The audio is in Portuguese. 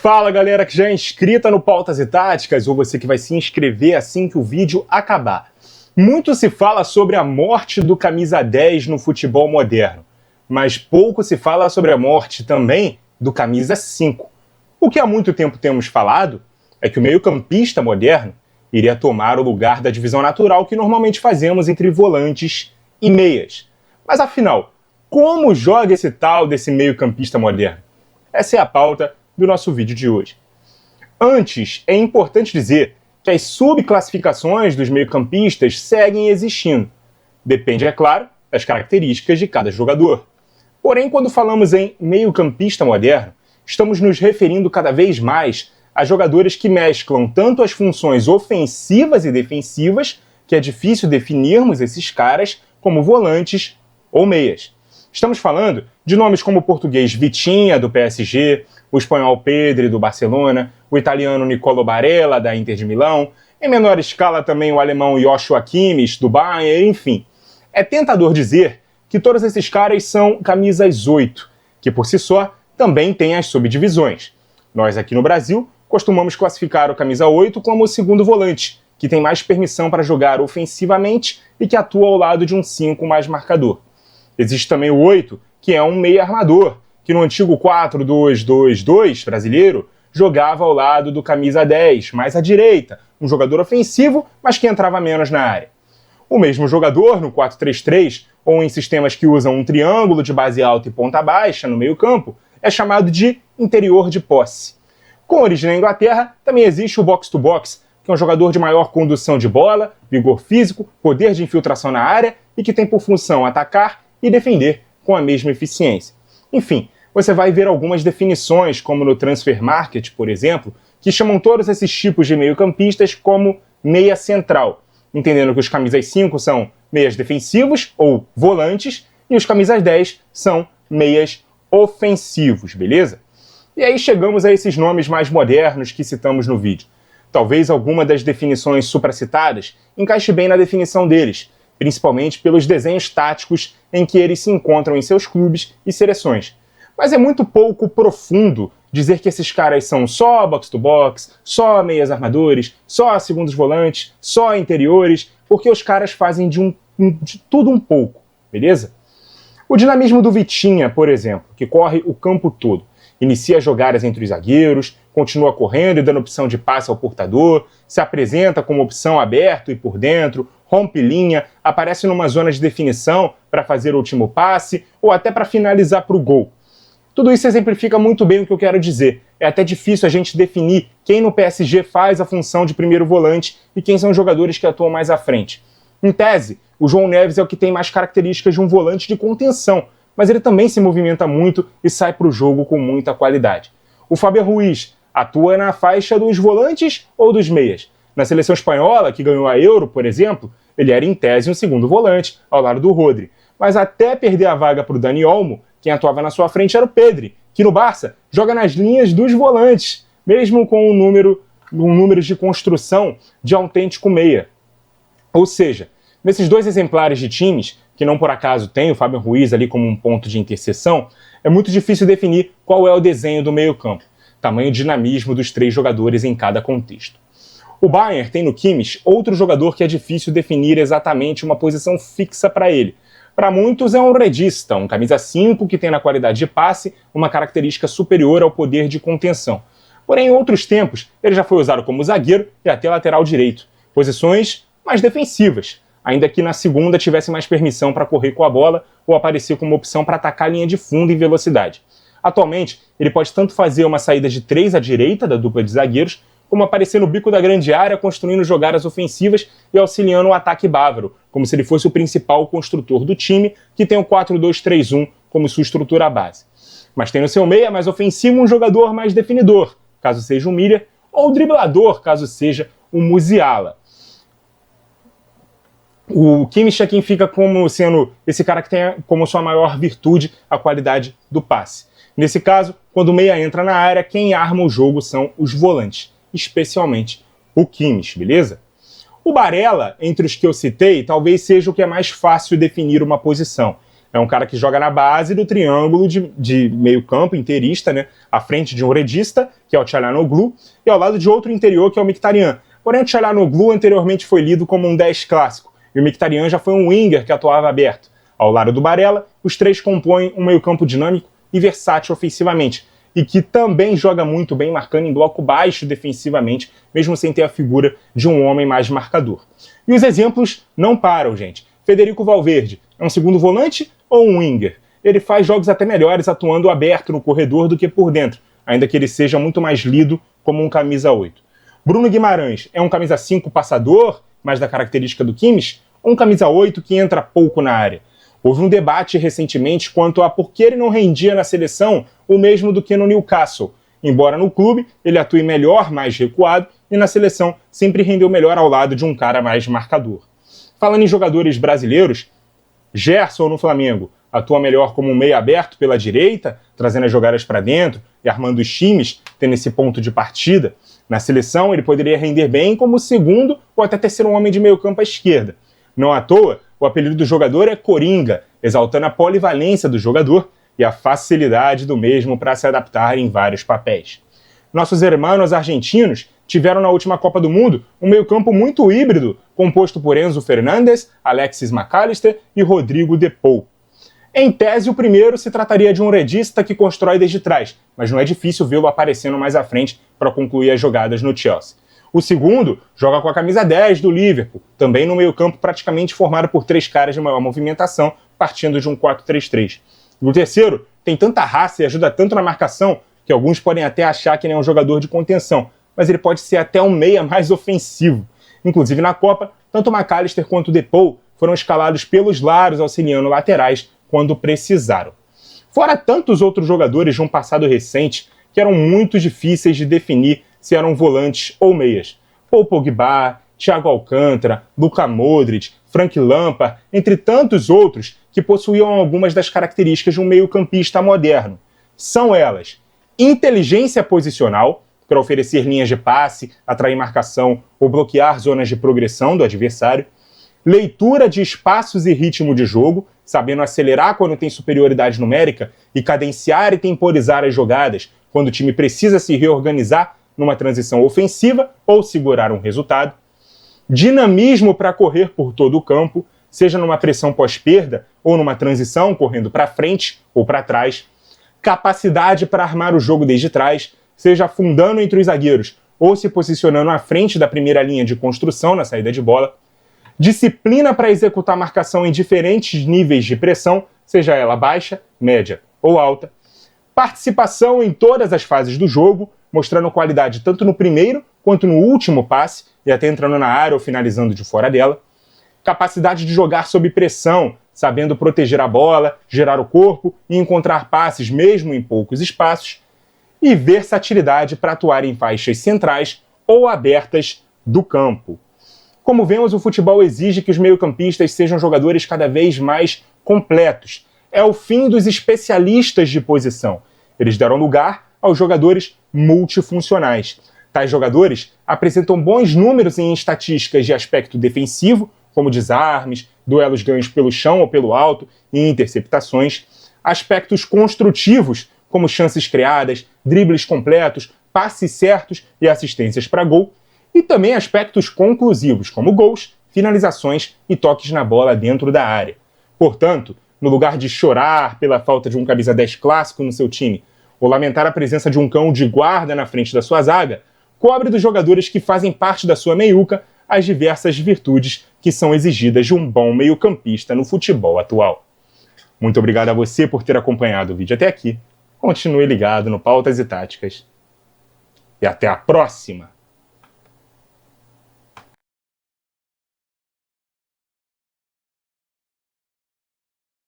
Fala galera que já é inscrita no Pautas e Táticas ou você que vai se inscrever assim que o vídeo acabar. Muito se fala sobre a morte do camisa 10 no futebol moderno, mas pouco se fala sobre a morte também do camisa 5. O que há muito tempo temos falado é que o meio-campista moderno iria tomar o lugar da divisão natural que normalmente fazemos entre volantes e meias. Mas afinal, como joga esse tal desse meio-campista moderno? Essa é a pauta do nosso vídeo de hoje. Antes, é importante dizer que as subclassificações dos meio-campistas seguem existindo. Depende, é claro, das características de cada jogador. Porém, quando falamos em meio-campista moderno, estamos nos referindo cada vez mais a jogadores que mesclam tanto as funções ofensivas e defensivas, que é difícil definirmos esses caras, como volantes ou meias. Estamos falando de nomes como o português Vitinha, do PSG, o espanhol Pedri, do Barcelona, o italiano Nicolo Barella, da Inter de Milão, em menor escala também o alemão Joshua Kimmich, do Bayern, enfim. É tentador dizer que todos esses caras são camisas 8, que por si só também têm as subdivisões. Nós aqui no Brasil costumamos classificar o camisa 8 como o segundo volante, que tem mais permissão para jogar ofensivamente e que atua ao lado de um 5 mais marcador. Existe também o 8, que é um meia armador, que no antigo 4-2-2-2 brasileiro jogava ao lado do camisa 10, mais à direita, um jogador ofensivo, mas que entrava menos na área. O mesmo jogador, no 4-3-3, ou em sistemas que usam um triângulo de base alta e ponta baixa no meio-campo, é chamado de interior de posse. Com origem na Inglaterra, também existe o box-to-box, que é um jogador de maior condução de bola, vigor físico, poder de infiltração na área e que tem por função atacar e defender com a mesma eficiência. Enfim, você vai ver algumas definições, como no Transfer Market, por exemplo, que chamam todos esses tipos de meio-campistas como meia central, entendendo que os camisas 5 são meias defensivos ou volantes e os camisas 10 são meias ofensivos, beleza? E aí chegamos a esses nomes mais modernos que citamos no vídeo. Talvez alguma das definições supracitadas encaixe bem na definição deles, principalmente pelos desenhos táticos em que eles se encontram em seus clubes e seleções. Mas é muito pouco profundo dizer que esses caras são só box-to-box, só meias armadores, só segundos volantes, só interiores, porque os caras fazem de tudo um pouco, beleza? O dinamismo do Vitinha, por exemplo, que corre o campo todo, inicia jogadas entre os zagueiros, continua correndo e dando opção de passe ao portador, se apresenta como opção aberto e por dentro, rompe linha, aparece numa zona de definição para fazer o último passe ou até para finalizar para o gol. Tudo isso exemplifica muito bem o que eu quero dizer. É até difícil a gente definir quem no PSG faz a função de primeiro volante e quem são os jogadores que atuam mais à frente. Em tese, o João Neves é o que tem mais características de um volante de contenção, mas ele também se movimenta muito e sai para o jogo com muita qualidade. O Fabián Ruiz atua na faixa dos volantes ou dos meias. Na seleção espanhola, que ganhou a Euro, por exemplo, ele era em tese um segundo volante, ao lado do Rodri. Mas até perder a vaga para o Dani Olmo, quem atuava na sua frente era o Pedri, que no Barça joga nas linhas dos volantes, mesmo com um número de construção de autêntico meia. Ou seja, nesses dois exemplares de times, que não por acaso tem o Fabián Ruiz ali como um ponto de interseção, é muito difícil definir qual é o desenho do meio-campo, tamanho dinamismo dos três jogadores em cada contexto. O Bayern tem no Kimmich outro jogador que é difícil definir exatamente uma posição fixa para ele. Para muitos é um redista, um camisa 5 que tem na qualidade de passe uma característica superior ao poder de contenção. Porém, em outros tempos, ele já foi usado como zagueiro e até lateral direito, posições mais defensivas, ainda que na segunda tivesse mais permissão para correr com a bola ou aparecer como opção para atacar a linha de fundo em velocidade. Atualmente, ele pode tanto fazer uma saída de 3 à direita da dupla de zagueiros, como aparecer no bico da grande área construindo jogadas ofensivas e auxiliando o ataque bávaro, como se ele fosse o principal construtor do time, que tem o 4-2-3-1 como sua estrutura base. Mas tem no seu meia mais ofensivo um jogador mais definidor, caso seja um Miller, ou driblador, caso seja um Musiala. O Kimmich é quem fica como sendo esse cara que tem como sua maior virtude a qualidade do passe. Nesse caso, quando o meia entra na área, quem arma o jogo são os volantes, especialmente o Kimmich, beleza? O Barella, entre os que eu citei, talvez seja o que é mais fácil definir uma posição. É um cara que joga na base do triângulo de meio campo, inteirista, né? À frente de um redista, que é o Çalhanoğlu, e ao lado de outro interior, que é o Mkhitaryan. Porém, o Çalhanoğlu anteriormente foi lido como um 10 clássico, e o Mkhitaryan já foi um winger que atuava aberto. Ao lado do Barella, os três compõem um meio campo dinâmico e versátil ofensivamente, e que também joga muito bem marcando em bloco baixo defensivamente, mesmo sem ter a figura de um homem mais marcador. E os exemplos não param, gente. Federico Valverde é um segundo volante ou um winger? Ele faz jogos até melhores atuando aberto no corredor do que por dentro, ainda que ele seja muito mais lido como um camisa 8. Bruno Guimarães é um camisa 5 passador, mais da característica do Kimmich, ou um camisa 8 que entra pouco na área? Houve um debate recentemente quanto a por que ele não rendia na seleção o mesmo do que no Newcastle. Embora no clube ele atue melhor, mais recuado, e na seleção sempre rendeu melhor ao lado de um cara mais marcador. Falando em jogadores brasileiros, Gerson no Flamengo atua melhor como um meia aberto pela direita, trazendo as jogadas para dentro e armando os times, tendo esse ponto de partida. Na seleção ele poderia render bem como segundo ou até terceiro homem de meio campo à esquerda. Não à toa, o apelido do jogador é Coringa, exaltando a polivalência do jogador e a facilidade do mesmo para se adaptar em vários papéis. Nossos hermanos argentinos tiveram na última Copa do Mundo um meio-campo muito híbrido, composto por Enzo Fernandes, Alexis McAllister e Rodrigo De Paul. Em tese, o primeiro se trataria de um redista que constrói desde trás, mas não é difícil vê-lo aparecendo mais à frente para concluir as jogadas no Chelsea. O segundo joga com a camisa 10 do Liverpool, também no meio-campo praticamente formado por três caras de maior movimentação, partindo de um 4-3-3. O terceiro tem tanta raça e ajuda tanto na marcação que alguns podem até achar que ele é um jogador de contenção, mas ele pode ser até um meia mais ofensivo. Inclusive na Copa, tanto o McAllister quanto o De Paul foram escalados pelos lados auxiliando laterais quando precisaram. Fora tantos outros jogadores de um passado recente que eram muito difíceis de definir se eram volantes ou meias. Paul Pogba, Thiago Alcântara, Luka Modric, Frank Lampard, entre tantos outros que possuíam algumas das características de um meio-campista moderno. São elas: inteligência posicional, para oferecer linhas de passe, atrair marcação ou bloquear zonas de progressão do adversário; leitura de espaços e ritmo de jogo, sabendo acelerar quando tem superioridade numérica e cadenciar e temporizar as jogadas quando o time precisa se reorganizar numa transição ofensiva ou segurar um resultado; dinamismo para correr por todo o campo, seja numa pressão pós-perda ou numa transição correndo para frente ou para trás; capacidade para armar o jogo desde trás, seja afundando entre os zagueiros ou se posicionando à frente da primeira linha de construção na saída de bola; disciplina para executar marcação em diferentes níveis de pressão, seja ela baixa, média ou alta; participação em todas as fases do jogo, mostrando qualidade tanto no primeiro quanto no último passe, e até entrando na área ou finalizando de fora dela; capacidade de jogar sob pressão, sabendo proteger a bola, gerar o corpo e encontrar passes mesmo em poucos espaços; e versatilidade para atuar em faixas centrais ou abertas do campo. Como vemos, o futebol exige que os meio-campistas sejam jogadores cada vez mais completos. É o fim dos especialistas de posição. Eles deram lugar aos jogadores multifuncionais. Tais jogadores apresentam bons números em estatísticas de aspecto defensivo, como desarmes, duelos ganhos pelo chão ou pelo alto e interceptações; aspectos construtivos, como chances criadas, dribles completos, passes certos e assistências para gol; e também aspectos conclusivos, como gols, finalizações e toques na bola dentro da área. Portanto, no lugar de chorar pela falta de um camisa 10 clássico no seu time, ou lamentar a presença de um cão de guarda na frente da sua zaga, cobre dos jogadores que fazem parte da sua meiuca as diversas virtudes que são exigidas de um bom meio-campista no futebol atual. Muito obrigado a você por ter acompanhado o vídeo até aqui. Continue ligado no Pautas e Táticas. E até a próxima!